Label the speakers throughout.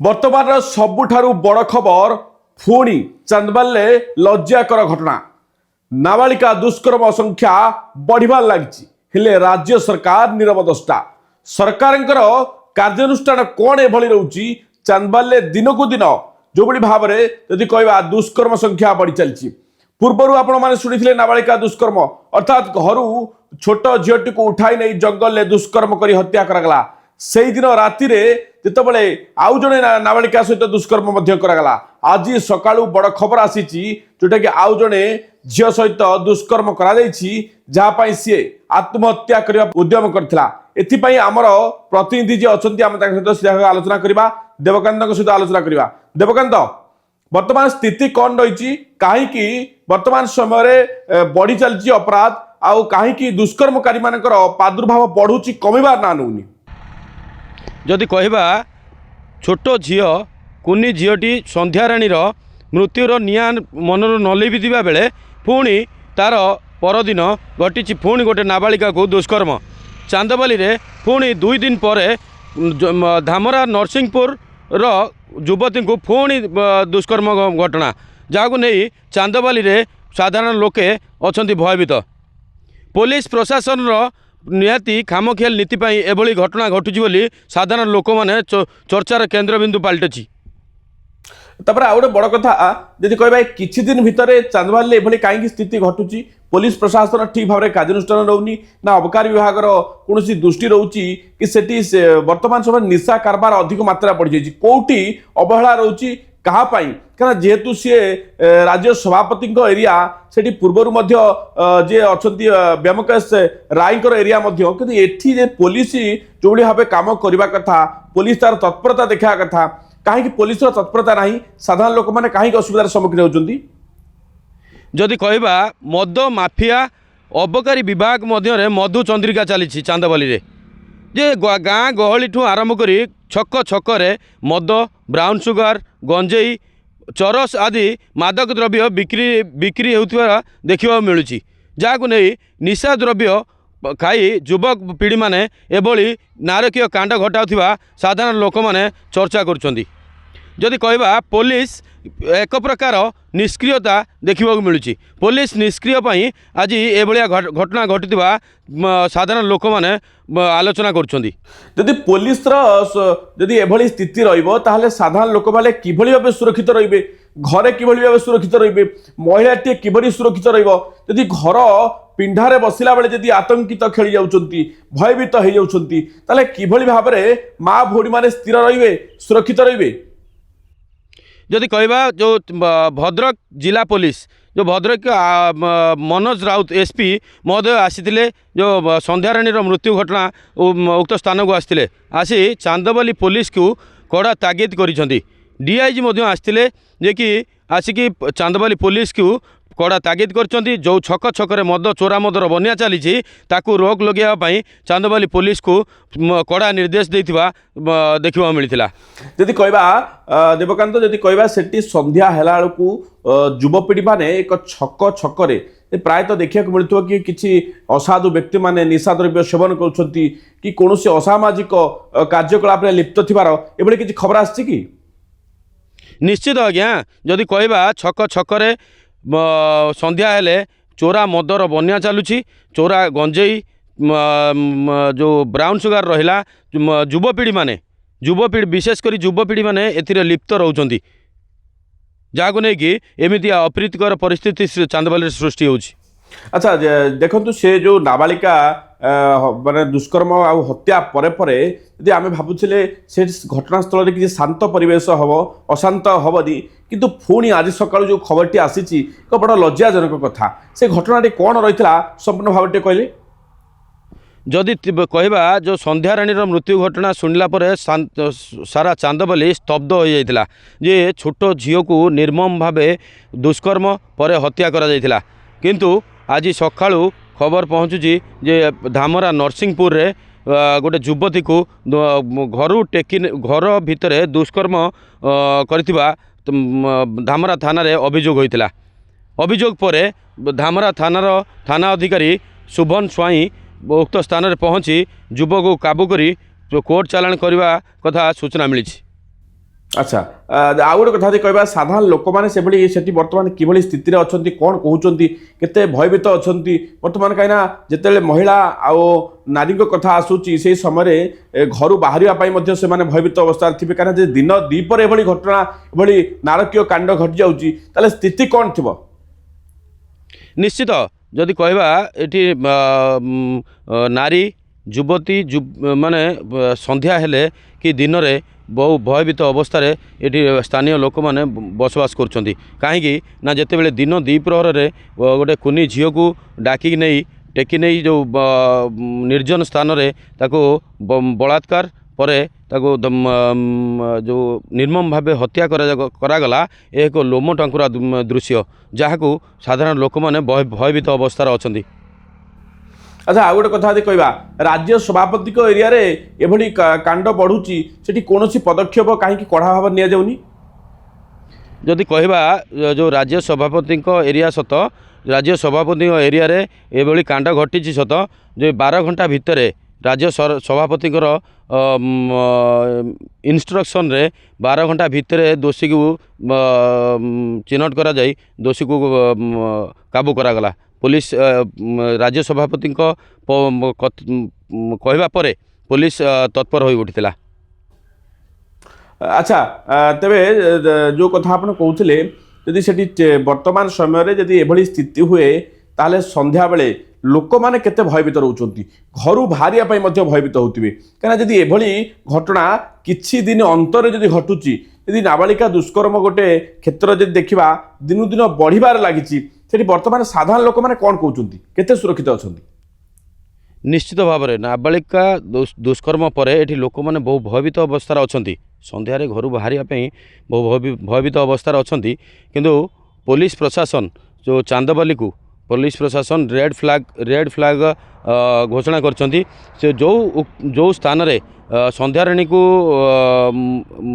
Speaker 1: बर्तमान सबुठारु बड़ खबर पुणी चांदबाले लज्जाकर घटना नाबालिका दुष्कर्म संख्या बढ़िबार लगी हेले राज्य सरकार नीरवदष्टा सरकार कार्यानुष्ठान कौन एभली रोची चांदबाले दिन को दिन जो भाव में यदि कहवा दुष्कर्म संख्या बढ़ी चलती पूर्वर आपण मैंने शुणी नाबालिका दुष्कर्म अर्थात घर छोट झीटी को उठाई नहीं जंगल में दुष्कर्म कर हत्या करागला से दिन राति जितेबाला आउ जड़े नाबालिका सहित दुष्कर्म करागला आज सकाळु बड़ खबर आसी जोटा कि आउ जड़े झील सहित दुष्कर्म कराई सी आत्महत्या करने उद्यम करथिला एथिपाई आमर प्रतिनिधि जी अच्छा आम सहित सीधा आलोचना करवा देवकांत सहित आलोचना करवा देवकांत वर्तमान स्थिति कौन रही कहीं वर्तमान समय बढ़ी चलती अपराध आउ कहीं दुष्कर्मकारी मान प्रादुर्भाव बढ़ुची कमिबार ना नौनी
Speaker 2: जदि कहबा छोट झील कुनी झीटी संध्याराणी मृत्युर निया मनर नलिभिथिबा बेले पुणी तार परदिन घटी पुणी गोटे नाबालिका को दुष्कर्म चांदबाली रे पुणी 2 दिन पर धामरा नरसिंहपुर युवती को पुणी दुष्कर्म घटना जहाँ नहीं चांदबाली रे साधारण लोके अच्छा भयभीत पुलिस प्रशासन निहाती खामखियाल नीति एभली घटना घटुची बोली साधारण लोक मैंने चर्चार केन्द्रबिंदु पलटि
Speaker 1: तापर आ गोटे बड़ कथा जदि कहबा किछि दिन भितर चांदबाली एभली कहीं स्थिति घटुची पुलिस प्रशासन ठीक भाव में कार्यानुष्ठान रोनी ना अबकारी विभाग कौन दृष्टि रोची कि सेठी वर्तमान समय निशा कारबार अधिक मात्रा बढ़ जाइए कौटी अवहेला रोची कहापाई क्या जेहेतु सी राज्य सभापति एरिया से पूर्वर जे अच्छा व्योमकेश रायकर एरिया कि पुलिस जो भाव कम करने कथा पुलिस तार तत्परता देखा कथा कहीं पुलिस तत्परता ना साधारण लोक मैंने कहीं असुविधार सम्मुखीन होती
Speaker 2: जदि कहबा मद माफिया अबकारी विभाग मध्य मधु चंद्रिका चली चांदबाली रे जे गाँ गहली ठू आरंभ करी छक छकरे मद ब्राउन सुगर गंजेई चरस आदि मादक द्रव्य बिक्री होता देखा मिलूँ जहाँ नहीं निशा द्रव्य खाई युवक पीढ़ी माने एभली नारकीय कांड घटाउथिबा साधारण लोक माने चर्चा करुछंदी जदि कहबा पुलिस एक प्रकार निष्क्रियता देखा मिलूँ पुलिस निष्क्रिय पई आज एभलिया घटना घटुवा साधारण लोक माने आलोचना करुछंदी
Speaker 1: जदि पुलिस जदि एभली स्थिति रहिबो ताहले साधारण लोक माने किभली भाबे सुरक्षित रहिबे घरे किभली भाबे सुरक्षित रहिबे महिलाटी किभली सुरक्षित रहिबो जदि घर पिंढारे बसिला बेले जदि आतंकित खेली जाउछंती भयभीत हो जाउछंती ताहले किभली भाबे माँ भौणी माने स्थिर रहिबे सुरक्षित रहिबे
Speaker 2: जदि कहबा जो भद्रक जिला पुलिस जो भद्रक मनोज राउत एसपी महोदय आसीथिले जो संध्याराणी मृत्यु घटना उक्त स्थान को आसते आसी चांदबाली पुलिस को कड़ा तागिद करिसेंती डीआईजी मध्य आसते जे कि आसिकी चांदबाली पुलिस को कड़ा तागिद करछंती जो छक छकरे मद चोरा मदर बनिया चली ताकू रोक लगाई चांदबाली पुलिस को कड़ा निर्देश देथिबा देखा मिलता
Speaker 1: जदि कहबा देवकांत जदि कहबा सेठी संध्या हेला बेलू युवपीढ़ी माने एक छक छकरे प्रायतः देखा मिलुव कि किसी असाधु व्यक्ति माने निशा द्रव्य सेवन करुछंती कि कौन असामाजिक कार्यकलाप लिप्त थिबार एभली किसी खबर आछि कि
Speaker 2: निश्चित आज्ञा जदि कहबा छक छकरे संध्या हेले चोरा मदर बनिया चलुची चोरा गंजेई जो ब्राउन सुगर रहिला युवपीढ़ी माने युवपीढ़ी विशेषकर युवपीढ़ी माने एथिरे लिप्त रहउछंती जहाँ नहीं कि एमती अप्रीतिकर परिस्थिति चांदबाली सृष्टि होची।
Speaker 1: अच्छा देखु से जो नाबालिका माने दुष्कर्म आ हत्या परे परे यदि आम भावुले से घटनास्थल किसी शांत परिवेश हम अशांत हेनी किंतु पुणी आज सका जो खबरटी आसी एक बड़ लज्जाजनक कथा से घटनाटी कौन रही संपूर्ण भाव कहले
Speaker 2: जदि कहबा जो संध्याराणी मृत्यु घटना शुणिला सारा चांदबाली स्तब्ध हो जाता जे छोट झील को निर्मम भावे दुष्कर्म पर हत्या करा जायतिला किंतु आज सकाळु खबर पहुँचुची जे धामरा नरसिंहपुर रे गोटे युवती को घर टेकी घर भितर दुष्कर्म करथिबा धामरा थाना रे अभियोग होइतिला अभियोग पर धामरा थाना अधिकारी शुभन स्वाई उक्त स्थान में पहुँची युवक को काबू करी कोर्ट चालाण करने कथा सूचना मिली।
Speaker 1: আচ্ছা ଆଉ ଗୋଟେ କଥା ଯଦି କହିବା ସାଧାରଣ ଲୋକମାନେ ସେଭଳି ସେଠି ବର୍ତ୍ତମାନ କିଭଳି ସ୍ଥିତିରେ ଅଛନ୍ତି କ'ଣ କହୁଛନ୍ତି କେତେ ଭୟଭୀତ ଅଛନ୍ତି ବର୍ତ୍ତମାନ କାହିଁକିନା ଯେତେବେଳେ ମହିଳା ଆଉ ନାରୀଙ୍କ କଥା ଆସୁଛି ସେଇ ସମୟରେ ଘରୁ ବାହାରିବା ପାଇଁ ମଧ୍ୟ ସେମାନେ ଭୟଭୀତ ଅବସ୍ଥାରେ ଥିବେ କାହିଁକିନା ଯଦି ଦିନ ଦ୍ୱିପରେ ଏଭଳି ଘଟଣା ଏଭଳି ନାରକୀୟ କାଣ୍ଡ ଘଟିଯାଉଛି ତାହେଲେ ସ୍ଥିତି କ'ଣ ଥିବ?
Speaker 2: ନିଶ୍ଚିତ ଯଦି କହିବା ଏଠି ନାରୀ ଯୁବତୀ ମାନେ ସନ୍ଧ୍ୟା ହେଲେ କି ଦିନରେ ବହୁ ଭୟଭୀତ ଅବସ୍ଥାରେ ଏଠି ସ୍ଥାନୀୟ ଲୋକମାନେ ବସବାସ କରୁଛନ୍ତି। କାହିଁକି ନା ଯେତେବେଳେ ଦିନ ଦ୍ୱିପ୍ରହରରେ ଗୋଟେ କୁନି ଝିଅକୁ ଡାକିକି ନେଇ ଟେକି ନେଇ ଯେଉଁ ନିର୍ଜନ ସ୍ଥାନରେ ତାକୁ ବଳାତ୍କାର ପରେ ତାକୁ ଯେଉଁ ନିର୍ମମ ଭାବେ ହତ୍ୟା କରାଗଲା ଏ ଏକ ଲୋମ ଟାଙ୍କୁରା ଦୃଶ୍ୟ ଯାହାକୁ ସାଧାରଣ ଲୋକମାନେ ଭୟଭୀତ ଅବସ୍ଥାରେ ଅଛନ୍ତି।
Speaker 1: ଆଚ୍ଛା ଆଉ ଗୋଟେ କଥା ଯଦି କହିବା ରାଜ୍ୟ ସଭାପତିଙ୍କ ଏରିଆରେ ଏଭଳି କାଣ୍ଡ ବଢ଼ୁଛି ସେଠି କୌଣସି ପଦକ୍ଷେପ କାହିଁକି କଡ଼ା ଭାବରେ ନିଆଯାଉନି?
Speaker 2: ଯଦି କହିବା ଯେଉଁ ରାଜ୍ୟ ସଭାପତିଙ୍କ ଏରିଆ ସତ ରାଜ୍ୟ ସଭାପତିଙ୍କ ଏରିଆରେ ଏଭଳି କାଣ୍ଡ ଘଟିଛି ସତ ଯେ 12 ଘଣ୍ଟା ଭିତରେ ରାଜ୍ୟ ସଭାପତିଙ୍କର ଇନଷ୍ଟ୍ରକ୍ସନରେ 12 ଘଣ୍ଟା ଭିତରେ ଦୋଷୀକୁ ଚିହ୍ନଟ କରାଯାଇ ଦୋଷୀକୁ କାବୁ କରାଗଲା। पुलिस राज्य सभापति कहवा पर पुलिस तत्पर हो उठिला।
Speaker 1: अच्छा तेबे जो कथा आपन कहउथिले यदि सेठी वर्तमान समय यदि एभली स्थिति हुए ताले संध्या बेले लोक माने केते भयभीत रहउचंती घरु बाहरिया पई मध्ये भयभीत होउतिबे काना यदि एभली घटना किछि दिन अंतर यदि घटुची यदि नाबालिका दुष्कर्म गोटे क्षेत्र यदि देखिबा दिनु दिन बढ़िबार लागिची सेठी वर्तमान साधारण लोक माने कोन कहउचंती केते सुरक्षित अछंती?
Speaker 2: निश्चित भाव में नाबालिका दुष्कर्म पर ये लोक मैंने बहु भयभीत अवस्था अच्छा सन्धार घर बाहर बहु भयभीत अवस्था अच्छा किंतु पुलिस प्रशासन जो चांदबाली को पुलिस प्रशासन रेड फ्लैग घोषणा करछंती से जो स्थान रे संध्याराणी को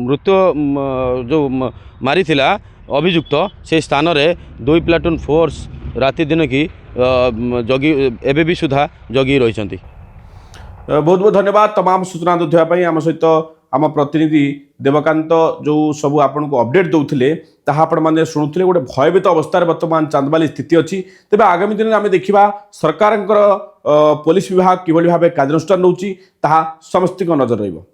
Speaker 2: मृत्यु जो मारी अभियुक्त से स्थान रे 2 प्लाटून फोर्स राति दिन की जगी एबे भी सुधा जगी रही।
Speaker 1: बहुत बहुत धन्यवाद तमाम सूचना देवाई आम सहित आम प्रतिनिधि देवकांत जो सब आपन को अपडेट दौले ताहा आपण माने शुणुले गोटे भयभीत अवस्था वर्तमान चांदबाली स्थिति अच्छी तेज आगामी दिन में आम देखा सरकार पुलिस विभाग किभली भाव कार्यानुष्ठान नौची ताहा समस्त नजर रहिबो।